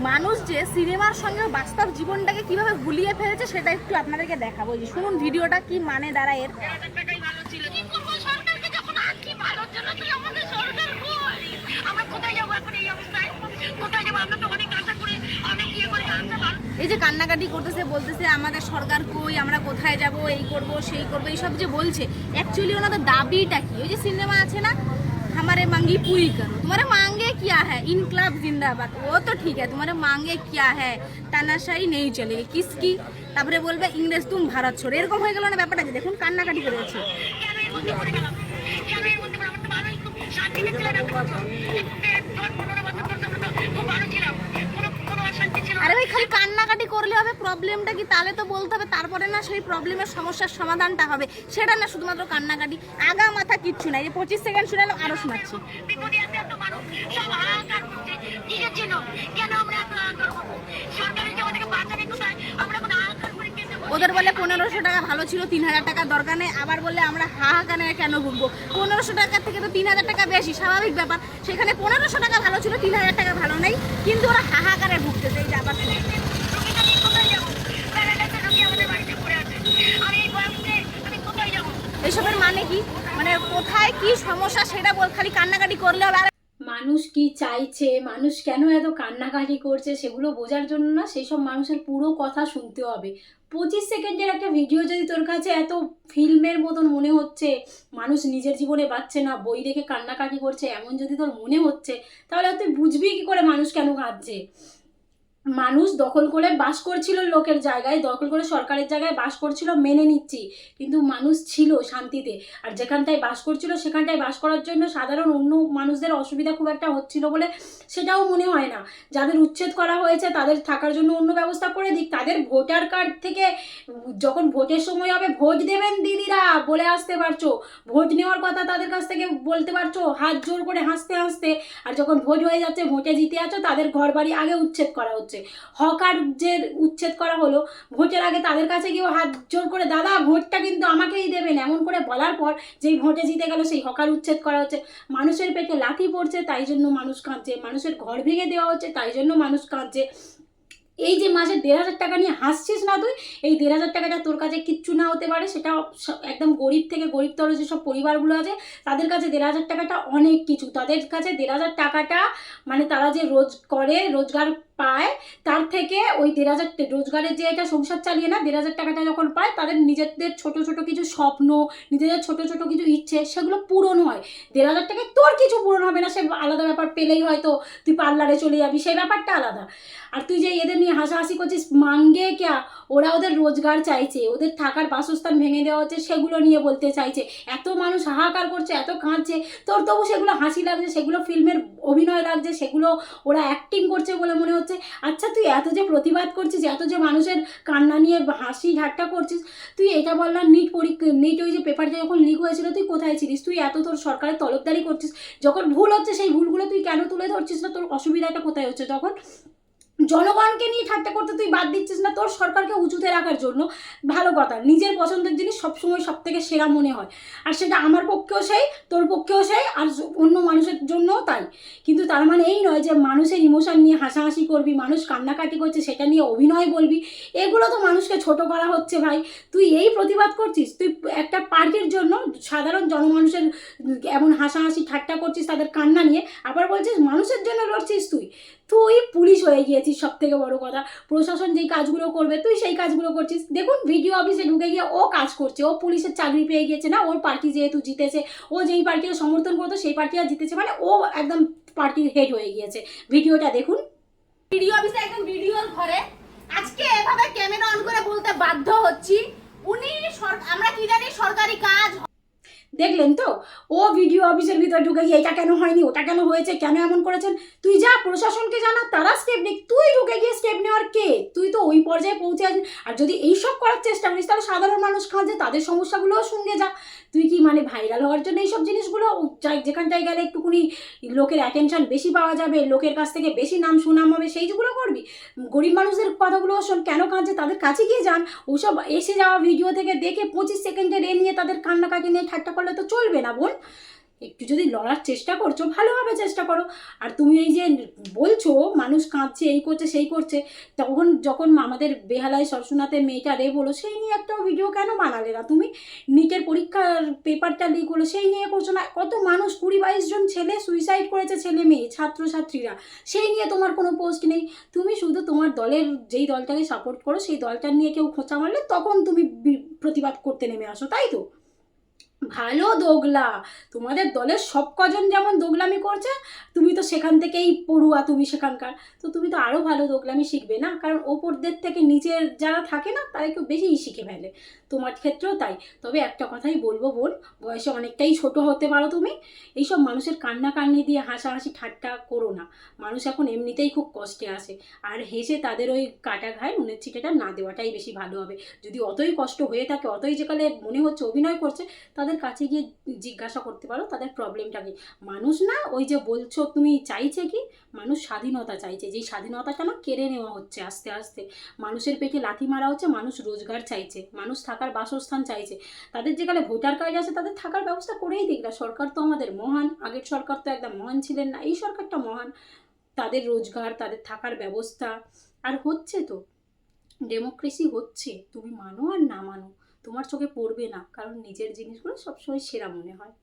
মানুষ যে সিনেমার সঙ্গে বাস্তব জীবনটাকে কিভাবে গুলিয়ে ফেলেছে সেটা একটু আপনাদেরকে দেখাবো। যে শুনুন ভিডিওটা কি মানে দাঁড়ায় এর। এই যে কান্নাকাটি করতেছে, বলতেছে আমাদের সরকার কই, আমরা কোথায় যাব, এই করব সেই করব, এইসব যে বলছে, অ্যাকচুয়ালি ওনাদের দাবিটা কি? ওই যে সিনেমা আছে না, हमारे मांगी पूरी करो, तुम्हारे मांगे क्या है, इनकलाब जिंदाबाद, वो तो ठीक है, तुम्हारे मांगे क्या है, तानाशाही नहीं चलेगी किसकी, তারপরে বলবে ইংরেজ তুম ভারত ছোড়, এরকম হয়ে গেল না ব্যাপারটা। যে দেখুন কান্নাকাটি করে যাচ্ছে। আরে ভাই খালি কান্নাকাটি করলে হবে? প্রবলেমটা কি তাহলে তো বলতে হবে, তারপরে না সেই প্রবলেমের সমস্যার সমাধানটা হবে, সেটা না শুধুমাত্র কান্নাকাটি, আগা মাথা কিচ্ছু নাই। এই 25 সেকেন্ড শুনালো আরো শোনাচ্ছি। ওদের বলে 1500 টাকা ভালো ছিল, 3000 টাকা দরকার নেই, আবার বললে আমরা হাহাকারে কেন ভুগবো, 1500 টাকা থেকে তো 3000 টাকা বেশি, স্বাভাবিক ব্যাপার। সেখানে 1500 টাকা ভালো ছিল, 3000 টাকা ভালো নেই, কিন্তু ওরা হাহাকারে ভুগতেছে। এই যে আবার এইসবের মানে কি, মানে কোথায় কি সমস্যা সেটা বল, খালি কান্নাকাটি করলে হবে। মানুষ কি চাইছে, মানুষ কেন এত কান্নাকাটি করছে, সেগুলো বোঝার জন্য না সেই সব মানুষের পুরো কথা শুনতে হবে। 25 সেকেন্ডের একটা ভিডিও যদি তোর কাছে এত ফিল্মের মতন মনে হচ্ছে, মানুষ নিজের জীবনে বাঁচছে না, বই দেখে কান্নাকাটি করছে, এমন যদি তোর মনে হচ্ছে, তাহলে তুই বুঝবি কি করে মানুষ কেন কাঁদছে। মানুষ দখল করে বাস করছিল, লোকের জায়গায় দখল করে সরকারের জায়গায় বাস করছিল, মেনে নিচ্ছি, কিন্তু মানুষ ছিল শান্তিতে। আর যেখানটায় বাস করছিল সেখানটায় বাস করার জন্য সাধারণ অন্য মানুষদের অসুবিধা খুব একটা হচ্ছিল বলে সেটাও মনে হয় না। যাদের উচ্ছেদ করা হয়েছে তাদের থাকার জন্য অন্য ব্যবস্থা করে দিক, তাদের ভোটার কার্ড থেকে যখন ভোটের সময় হবে ভোট দেবেন দিদিরা বলে আসতে পারছো, ভোট নেওয়ার কথা তাদের কাছ থেকে বলতে পারছো হাত জোর করে হাসতে হাসতে, আর যখন ভোট হয়ে যাচ্ছে ভোটে জিতে আছো তাদের ঘর বাড়ি আগে উচ্ছেদ করা হচ্ছে। হকার যে উচ্ছেদ করা হলো ভোটের আগে, তাদের কাছে গিয়ে হাত জোর করে দাদা ভোটটা কিন্তু আমাকেই দেবেন এমন করে বলার পর যেই ভোটে জিতে গেল সেই হকার উচ্ছেদ করা হচ্ছে। মানুষের পেটে লাথি পড়ছে তাই জন্য মানুষ কাঁদছে, মানুষের ঘর ভেঙে দেওয়া হচ্ছে তাই জন্য মানুষ কাঁদছে। এই যে মাসে 1500 টাকা নিয়ে হাসছিস না তুই, এই 1500 টাকাটা তোর কাছে কিচ্ছু না হতে পারে, সেটা একদম গরিব থেকে গরিবতর যেসব পরিবারগুলো আছে তাদের কাছে 1500 টাকাটা অনেক কিছু। তাদের কাছে 1500 টাকাটা মানে তারা যে রোজগার পায় তার থেকে ওই 1500 রোজগারের যে এটা সংসার চালিয়ে না 1500 টাকাটা যখন পায় তাদের নিজেদের ছোট ছোট কিছু স্বপ্ন, নিজেদের ছোট ছোট কিছু ইচ্ছে সেগুলো পূরণ হয়। 1500 টাকায় তোর কিছু পূরণ হবে না, সে আলাদা ব্যাপার, পেলেই হয়তো তুই পার্লারে চলে যাবি, সেই ব্যাপারটা আলাদা। আর তুই যে এদের নিয়ে হাসাহাসি করছিস, মাঙ্গে ক্যা, ওরা ওদের রোজগার চাইছে, ওদের থাকার বাসস্থান ভেঙে দেওয়া হচ্ছে সেগুলো নিয়ে বলতে চাইছে। এত মানুষ হাহাকার করছে, এত কাঁদছে, তোর তবু সেগুলো হাসি লাগছে, সেগুলো ফিল্মের অভিনয় লাগছে, সেগুলো ওরা অ্যাক্টিং করছে বলে মনে হচ্ছে। আচ্ছা তুই এত যে প্রতিবাদ করছিস, এত যে মানুষের কান্না নিয়ে হাসি ঠাট্টা করছিস, তুই এটা বললাম নিট ওই যে পেপারটা যখন লিক হয়েছিল তুই কোথায় ছিলিস? তুই এত তোর সরকারের তলবদারি করছিস, যখন ভুল হচ্ছে সেই ভুলগুলো তুই কেন তুলে ধরছিস না? তোর অসুবিধাটা কোথায় হচ্ছে? তখন জনগণকে নিয়ে ঠাট্টা করতে তুই বাদ দিচ্ছিস না তোর সরকারকে উঁচুতে রাখার জন্য। ভালো কথা, নিজের পছন্দের জিনিস সবসময় সব থেকে সেরা মনে হয়, আর সেটা আমার পক্ষেও সেই, তোর পক্ষেও সেই, আর অন্য মানুষের জন্যও তাই। কিন্তু তার মানে এই নয় যে মানুষের ইমোশন নিয়ে হাসাহাসি করবি, মানুষ কান্নাকাটি করছে সেটা নিয়ে অভিনয় বলবি, এগুলো তো মানুষকে ছোট করা হচ্ছে ভাই। তুই এই প্রতিবাদ করছিস, তুই একটা পার্টির জন্য সাধারণ জনমানুষের এমন হাসাহাসি ঠাট্টা করছিস তাদের কান্না নিয়ে, আবার বলছিস মানুষের জন্য লড়ছিস। তুই পুলিশ হয়ে গিয়েছিস, সব থেকে বড় কথা। প্রশাসন যেই কাজগুলো করবে তুই সেই কাজগুলো করছিস। দেখুন ভিডিও অফিসে ঢুকে গিয়ে ও কাজ করছে, ও পুলিশের চাকরি পেয়ে গিয়েছে না, ওর পার্টি যেহেতু জিতেছে, ও যেই পার্টিকে সমর্থন করতো সেই পার্টি আর জিতেছে, মানে ও একদম পার্টির হেড হয়ে গিয়েছে। ভিডিওটা দেখুন। ভিডিও অফিসে একদম ভিডিওর ঘরে আজকে এভাবে ক্যামেরা অন করে বলতে বাধ্য হচ্ছি, উনি আমরা কি জানি সরকারি কাজ। দেখলেন তো, ও ভিডিও অফিসের ভিতরে ঢুকে গিয়ে এটা কেন হয়নি, ওটা কেন হয়েছে, কেন এমন করেছেন, তুই যা প্রশাসনকে জানা, তারা স্টেপ নিক, তুই ঢুকে গিয়ে স্টেপ নেওয়ার কে? তুই তো ওই পর্যায়ে পৌঁছে আসবি। আর যদি এইসব করার চেষ্টা করিস তাহলে সাধারণ মানুষ কাঁদছে, তাদের সমস্যাগুলোও সঙ্গে যা। তুই কি মানে ভাইরাল হওয়ার জন্য এইসব জিনিসগুলো, যেখানটায় গেলে একটুকুনি লোকের অ্যাটেনশন বেশি পাওয়া যাবে, লোকের কাছ থেকে বেশি নাম সুনাম হবে, সেইগুলো করবি? গরিব মানুষদের কথাগুলো শোন, কেন কাঁদছে তাদের কাছে গিয়ে যান। ওসব এসে যাওয়া ভিডিও থেকে দেখে 25 সেকেন্ডের নিয়ে তাদের কান্নাকাটি নিয়ে ঠাট্টা করলে তো চলবে না বোন। একটু যদি লড়ার চেষ্টা করছো ভালোভাবে চেষ্টা করো। আর তুমি এই যে বলছো মানুষ কাঁদছে, এই করছে সেই করছে, তখন যখন আমাদের বেহালায় সরসুনাতে মেয়েটা রেপ হলো সেই নিয়ে একটা ভিডিও কেন বানালে না তুমি? নিটের পরীক্ষার পেপারটা লিক হলো সেই নিয়ে করছো না? কত মানুষ 20-22 জন ছেলে সুইসাইড করেছে, ছেলে মেয়ে ছাত্রছাত্রীরা, সেই নিয়ে তোমার কোনো পোস্ট নেই। তুমি শুধু তোমার দলের যেই দলটাকে সাপোর্ট করো সেই দলটা নিয়ে কেউ খোঁচা মারলে তখন তুমি প্রতিবাদ করতে নেমে আসো, তাই তো? ভালো দোগলা, তোমাদের দলের সব কজন যেমন দোগলামি করছে, তুমি তো সেখান থেকেই পড়ুয়া, তুমি সেখানকার, তো তুমি তো আরও ভালো দোগলামি শিখবে না? কারণ ওপরদের থেকে নিচের যারা থাকে না তারা একটু বেশিই শিখে ফেলে, তোমার ক্ষেত্রেও তাই। তবে একটা কথাই বলবো বোন, বয়সে অনেকটাই ছোট হতে পারো তুমি, এইসব মানুষের কান্নাকান্নি দিয়ে হাসাহাসি ঠাট্টা করো না। মানুষ এখন এমনিতেই খুব কষ্টে আসে, আর হেসে তাদের ওই কাটা ঘায়ে নুনের ছিটেটা না দেওয়াটাই বেশি ভালো হবে। যদি অতই কষ্ট হয়ে থাকে, অতই যেকালে মনে হচ্ছে অভিনয় করছে, তাদের কাছে গিয়ে জিজ্ঞাসা করতে পারো তাদের প্রবলেমটা কি। মানুষ না ওই যে বলছো তুমি চাইছে কি, মানুষ স্বাধীনতা চাইছে, যেই স্বাধীনতাটা না কেড়ে নেওয়া হচ্ছে আস্তে আস্তে। মানুষের পেটে লাথি মারা হচ্ছে, মানুষ রোজগার চাইছে, মানুষ থাকার বাসস্থান চাইছে। তাদের যেখানে ভোটার কার্ড আছে তাদের থাকার ব্যবস্থা করেই দিক না। সরকার তো আমাদের মহান, আগের সরকার তো একদম মহান ছিলেন না, এই সরকারটা মহান। তাদের রোজগার, তাদের থাকার ব্যবস্থা, আর হচ্ছে তো, ডেমোক্রেসি হচ্ছে, তুমি মানো আর না মানো তোমার চোখে পড়বে না, কারণ নিজের জিনিসগুলো সবসময় সেরা মনে হয়।